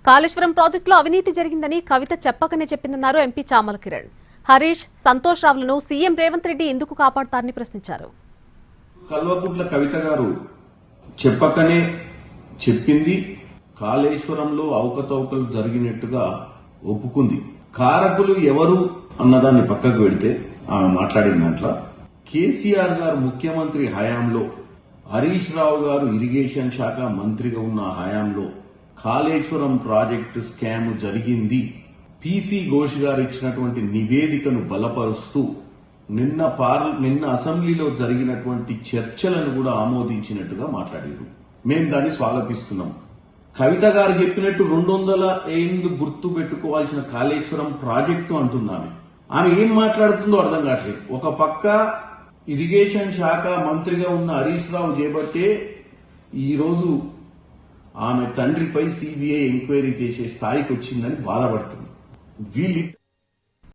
కాళేశ్వరం ప్రాజెక్టులో అవినీతి జరిగిందని కవిత చెప్పకనే చెప్పిందన్నారు ఎంపీ చామల కిరణ్. హరీష్, సంతోష్ రావులను సీఎం రేవంత్ రెడ్డి ఎందుకు కాపాడతారని ప్రశ్నించారు. కల్వకుంట్ల కవిత గారు చెప్పకనే చెప్పింది, కాళేశ్వరంలో అవకతవకలు జరిగినట్టుగా ఒప్పుకుంది. కారకులు ఎవరు అన్నదాన్ని పక్కకు పెడితే ఆమె మాట్లాడిన దాంట్లో కేసీఆర్ గారు ముఖ్యమంత్రి హయాంలో, హరీష్ రావు గారు ఇరిగేషన్ శాఖ మంత్రిగా ఉన్న హయాంలో కాళేశ్వరం ప్రాజెక్టు స్కామ్ జరిగింది. పీసీ ఘోష్ గారు ఇచ్చినటువంటి నివేదికను బలపరుస్తూ నిన్న అసెంబ్లీలో జరిగినటువంటి చర్చలను కూడా ఆమోదించినట్టుగా మాట్లాడారు. మేము దాన్ని స్వాగతిస్తున్నాం. కవిత గారు చెప్పినట్టు 200 ఏళ్లు గుర్తు పెట్టుకోవాల్సిన కాళేశ్వరం ప్రాజెక్టు అంటున్నామే. ఆమె ఏం మాట్లాడుతుందో అర్థం కావట్లేదు. ఒక పక్క ఇరిగేషన్ శాఖ మంత్రిగా ఉన్న హరీష్ రావు చేపట్టే ఈరోజు ఆమె తండ్రిపై సిబిఐ ఎంక్వైరీ చేసే స్థాయికి వచ్చిందని బాధపడుతుంది. వీళ్ళు